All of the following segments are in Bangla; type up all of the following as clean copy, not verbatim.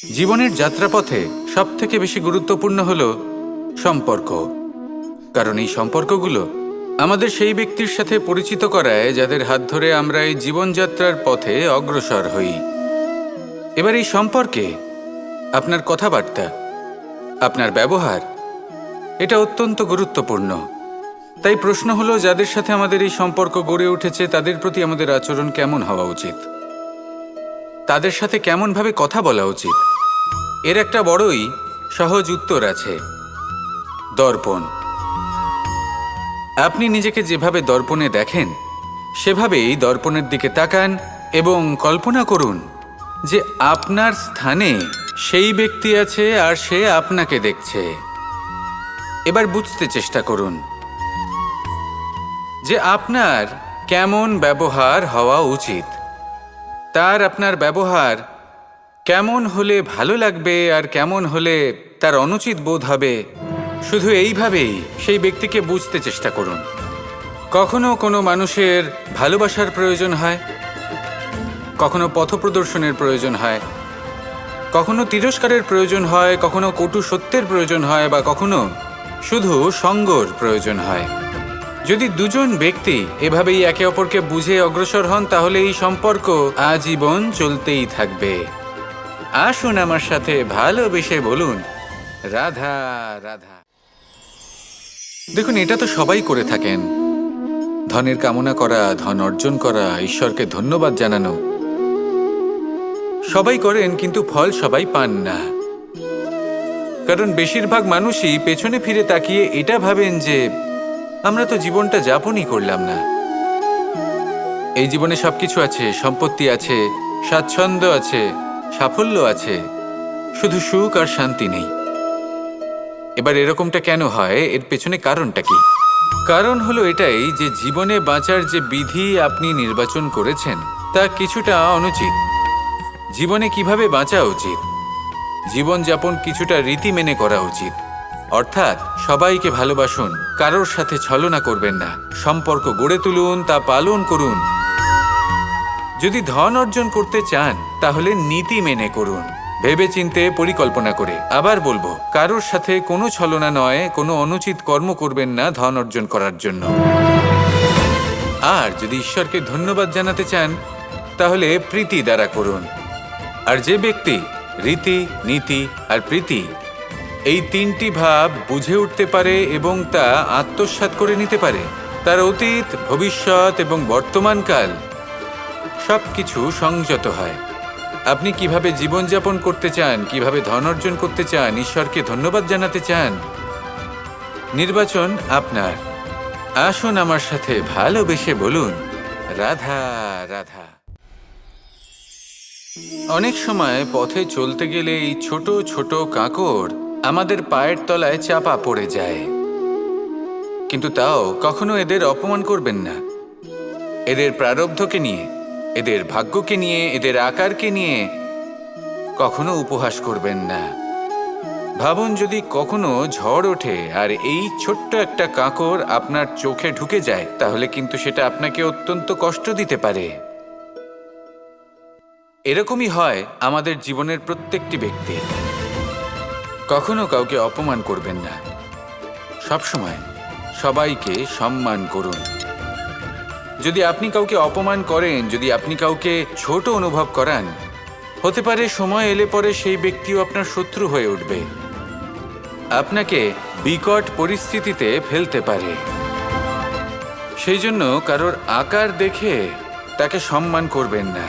জীবনের যাত্রাপথে সবথেকে বেশি গুরুত্বপূর্ণ হলো সম্পর্ক। কারণ এই সম্পর্কগুলো আমাদের সেই ব্যক্তির সাথে পরিচিত করায় যাদের হাত ধরে আমরা এই জীবনযাত্রার পথে অগ্রসর হই। এবার এই সম্পর্কে আপনার কথাবার্তা, আপনার ব্যবহার, এটা অত্যন্ত গুরুত্বপূর্ণ। তাই প্রশ্ন হলো, যাদের সাথে আমাদের এই সম্পর্ক গড়ে উঠেছে তাদের প্রতি আমাদের আচরণ কেমন হওয়া উচিত, তাদের সাথে কেমনভাবে কথা বলা উচিত। এর একটা বড়ই সহজ উত্তর আছে, দর্পণ। আপনি নিজেকে যেভাবে দর্পণে দেখেন সেভাবেই দর্পণের দিকে তাকান এবং কল্পনা করুন যে আপনার স্থানে সেই ব্যক্তি আছে আর সে আপনাকে দেখছে। এবার বুঝতে চেষ্টা করুন যে আপনার কেমন ব্যবহার হওয়া উচিত, তার আপনার ব্যবহার কেমন হলে ভালো লাগবে আর কেমন হলে তার অনুচিত বোধ হবে। শুধু এইভাবেই সেই ব্যক্তিকে বুঝতে চেষ্টা করুন। কখনো কোনো মানুষের ভালোবাসার প্রয়োজন হয়, কখনো পথপ্রদর্শনের প্রয়োজন হয়, কখনো তিরস্কারের প্রয়োজন হয়, কখনো কটু সত্যের প্রয়োজন হয়, বা কখনো শুধু সঙ্গর প্রয়োজন হয়। যদি দুজন ব্যক্তি এভাবেই একে অপরকে বুঝে অগ্রসর হন তাহলে এই সম্পর্ক আজীবন চলতেই থাকবে। আসুন আমার সাথে ভালোবেসে বলুন, রাধা রাধা। দেখুন, এটা তো সবাই করে থাকেন, ধনের কামনা করা, ধন অর্জন করা, ঈশ্বরকে ধন্যবাদ জানানো, সবাই করেন, কিন্তু ফল সবাই পান না। কারণ বেশিরভাগ মানুষই পেছনে ফিরে তাকিয়ে এটা ভাবেন যে আমরা তো জীবনটা যাপনই করলাম না। এই জীবনে সবকিছু আছে, সম্পত্তি আছে, স্বাচ্ছন্দ্য আছে, সাফল্য আছে, শুধু সুখ আর শান্তি নেই। এবার এরকমটা কেন হয়? এর পেছনে কারণটা কি? কারণ হলো এটাই যে জীবনে বাঁচার যে বিধি আপনি নির্বাচন করেছেন তা কিছুটা অনুচিত। জীবনে কিভাবে বাঁচা উচিত, জীবনযাপন কিছুটা রীতি মেনে করা উচিত। অর্থাৎ সবাইকে ভালোবাসুন, কারোর সাথে ছলনা করবেন না, সম্পর্ক গড়ে তুলুন, তা পালন করুন। যদি ধন অর্জন করতে চান তাহলে নীতি মেনে করুন, ভেবেচিন্তে পরিকল্পনা করে। আবার বলবো, কারোর সাথে কোনো ছলনা নয়, কোনো অনুচিত কর্ম করবেন না ধন অর্জন করার জন্য। আর যদি ঈশ্বরকে ধন্যবাদ জানাতে চান তাহলে প্রীতি দ্বারা করুন। আর যে ব্যক্তি রীতি, নীতি আর প্রীতি এই তিনটি ভাব বুঝে উঠতে পারে এবং তা আত্মসাৎ করে নিতে পারে, তার অতীত, ভবিষ্যৎ এবং বর্তমানকাল সবকিছু সংযত হয়। আপনি কিভাবে জীবনযাপন করতে চান, কিভাবে ধন অর্জন করতে চান, ঈশ্বরকে ধন্যবাদ জানাতে চান, নির্বাচন আপনার। আসুন আমার সাথে ভালোবেসে বলুন, রাধা রাধা। অনেক সময় পথে চলতে গেলে এই ছোট ছোট কাঁকড় আমাদের পায়ের তলায় চাপা পড়ে যায়, কিন্তু তাও কখনো এদের অপমান করবেন না। এদের প্রারব্ধকে নিয়ে, এদের ভাগ্যকে নিয়ে, এদের আকারকে নিয়ে কখনো উপহাস করবেন না। ভাবুন, যদি কখনো ঝড় ওঠে আর এই ছোট্ট একটা কাঁকড় আপনার চোখে ঢুকে যায় তাহলে কিন্তু সেটা আপনাকে অত্যন্ত কষ্ট দিতে পারে। এরকমই হয় আমাদের জীবনের প্রত্যেকটি ব্যক্তি। কখনো কাউকে অপমান করবেন না, সবসময় সবাইকে সম্মান করুন। যদি আপনি কাউকে অপমান করেন, যদি আপনি কাউকে ছোট অনুভব করান, হতে পারে সময় এলে পরে সেই ব্যক্তিও আপনার শত্রু হয়ে উঠবে, আপনাকে বিকট পরিস্থিতিতে ফেলতে পারে। সেই জন্য কারোর আকার দেখে তাকে সম্মান করবেন না।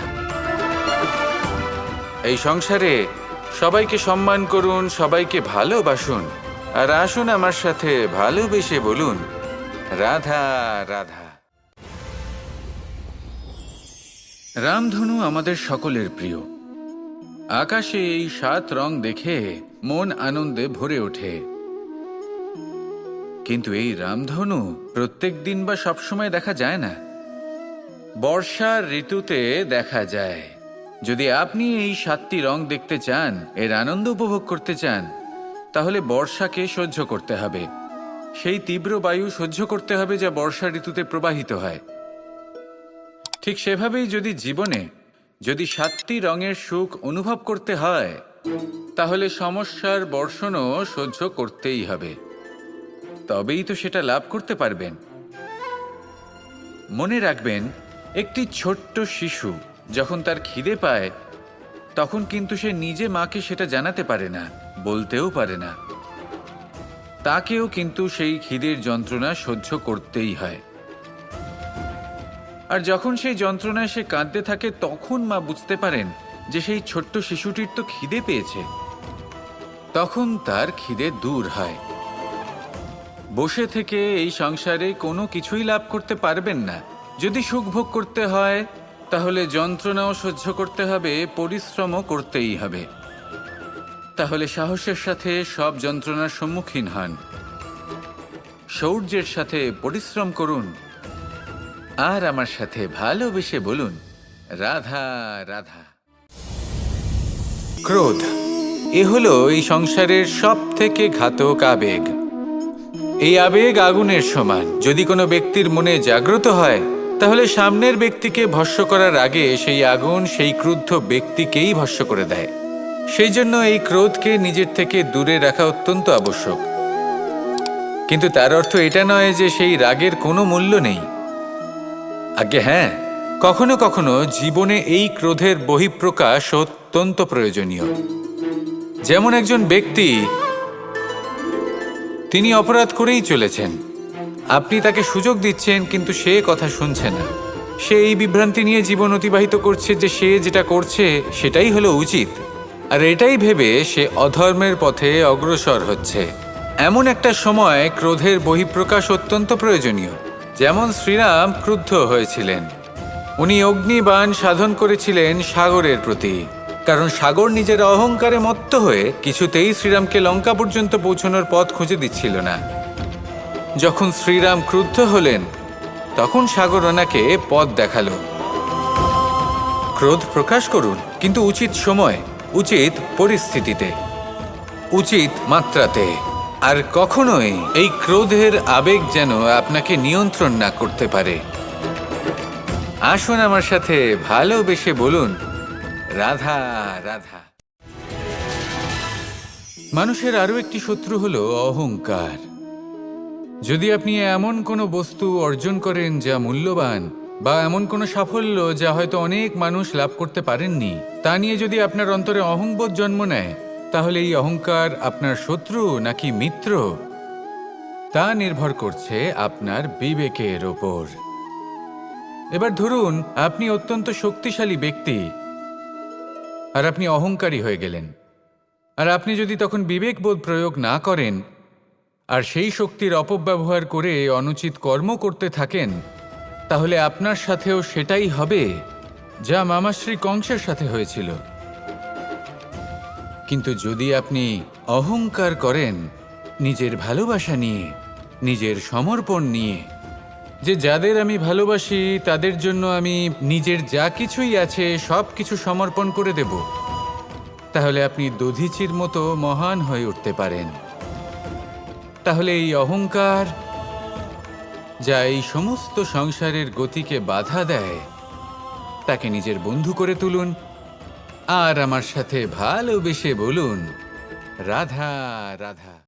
এই সংসারে সবাইকে সম্মান করুন, সবাইকে ভালোবাসুন। আর আসুন আমার সাথে ভালোবেসে বলুন, রাধা রাধা। রামধনু আমাদের সকলের প্রিয়। আকাশে এই 7 রং দেখে মন আনন্দে ভরে ওঠে। কিন্তু এই রামধনু প্রত্যেক দিন বা সবসময় দেখা যায় না, বর্ষার ঋতুতে দেখা যায়। যদি আপনি এই 7টি রং দেখতে চান, এর আনন্দ উপভোগ করতে চান, তাহলে বর্ষাকে সহ্য করতে হবে, সেই তীব্র বায়ু সহ্য করতে হবে যা বর্ষা ঋতুতে প্রবাহিত হয়। ঠিক সেভাবেই যদি জীবনে 7টি রঙের সুখ অনুভব করতে হয় তাহলে সমস্যার বর্ষণও সহ্য করতেই হবে, তবেই তো সেটা লাভ করতে পারবেন। মনে রাখবেন, একটি ছোট্ট শিশু যখন তার খিদে পায় তখন কিন্তু সে নিজে মাকে সেটা জানাতে পারে না, বলতেও পারে না। তাকেও কিন্তু সেই খিদের যন্ত্রণা সহ্য করতেই হয়। আর যখন সেই যন্ত্রণায় সে কাঁদতে থাকে তখন মা বুঝতে পারেন যে সেই ছোট্ট শিশুটির তো খিদে পেয়েছে। তখন তার খিদে দূর হয়। বসে থেকে এই সংসারে কোনো কিছুই লাভ করতে পারবেন না। যদি সুখ ভোগ করতে হয় তাহলে যন্ত্রণাও সহ্য করতে হবে, পরিশ্রমও করতেই হবে। তাহলে সাহসের সাথে সব যন্ত্রণার সম্মুখীন হন, শৌর্যের সাথে পরিশ্রম করুন, আর আমার সাথে ভালোবেসে বলুন, রাধা রাধা। ক্রোধ এ হলো এই সংসারের সব থেকে ঘাতক আবেগ। এই আবেগ আগুনের সমান। যদি কোনো ব্যক্তির মনে জাগ্রত হয় তাহলে সামনের ব্যক্তিকে ভস্ম করার আগে সেই আগুন সেই ক্রুদ্ধ ব্যক্তিকেই ভস্ম করে দেয়। সেই জন্য এই ক্রোধকে নিজের থেকে দূরে রাখা অত্যন্ত আবশ্যক। কিন্তু তার অর্থ এটা নয় যে সেই রাগের কোনো মূল্য নেই। আজ্ঞে হ্যাঁ, কখনো কখনো জীবনে এই ক্রোধের বহিঃপ্রকাশ অত্যন্ত প্রয়োজনীয়। যেমন একজন ব্যক্তি, তিনি অপরাধ করেই চলেছেন, আপনি তাকে সুযোগ দিচ্ছেন কিন্তু সে কথা শুনছে না। সে এই বিভ্রান্তি নিয়ে জীবন অতিবাহিত করছে যে সে যেটা করছে সেটাই হলো উচিত, আর এটাই ভেবে সে অধর্মের পথে অগ্রসর হচ্ছে। এমন একটা সময় ক্রোধের বহিঃপ্রকাশ অত্যন্ত প্রয়োজনীয়। যেমন শ্রীরাম ক্রুদ্ধ হয়েছিলেন, উনি অগ্নিবাণ সাধন করেছিলেন সাগরের প্রতি, কারণ সাগর নিজের অহংকারে মত্ত হয়ে কিছুতেই শ্রীরামকে লঙ্কা পর্যন্ত পৌঁছানোর পথ খুঁজে দিচ্ছিল না। যখন শ্রীরাম ক্রুদ্ধ হলেন তখন সাগর ওনাকে পথ দেখালো। ক্রোধ প্রকাশ করুন, কিন্তু উচিত সময়, উচিত পরিস্থিতিতে, উচিত মাত্রাতে। আর কখনোই এই ক্রোধের আবেগ যেন আপনাকে নিয়ন্ত্রণ না করতে পারে। আসুন আমার সাথে ভালোবেসে বলুন, রাধা রাধা। মানুষের আরো একটি শত্রু হলো অহংকার। যদি আপনি এমন কোনো বস্তু অর্জন করেন যা মূল্যবান, বা এমন কোনো সাফল্য যা হয়তো অনেক মানুষ লাভ করতে পারেননি, তা নিয়ে যদি আপনার অন্তরে অহংবোধ জন্ম নেয়, তাহলে এই অহংকার আপনার শত্রু নাকি মিত্র তা নির্ভর করছে আপনার বিবেকের ওপর। এবার ধরুন আপনি অত্যন্ত শক্তিশালী ব্যক্তি আর আপনি অহংকারী হয়ে গেলেন, আর আপনি যদি তখন বিবেকবোধ প্রয়োগ না করেন আর সেই শক্তির অপব্যবহার করে অনুচিত কর্ম করতে থাকেন, তাহলে আপনার সাথেও সেটাই হবে যা মামাশ্রী কংসের সাথে হয়েছিল। কিন্তু যদি আপনি অহংকার করেন নিজের ভালোবাসা নিয়ে, নিজের সমর্পণ নিয়ে, যে যাদের আমি ভালোবাসি তাদের জন্য আমি নিজের যা কিছুই আছে সব কিছু সমর্পণ করে দেব, তাহলে আপনি দধিচির মতো মহান হয়ে উঠতে পারেন। তাহলে এই অহংকার যা এই সমস্ত সংসারের গতিকে বাধা দেয়, তাকে নিজের বন্ধু করে তুলুন আর আমার সাথে ভালোবেসে বলুন, রাধা রাধা।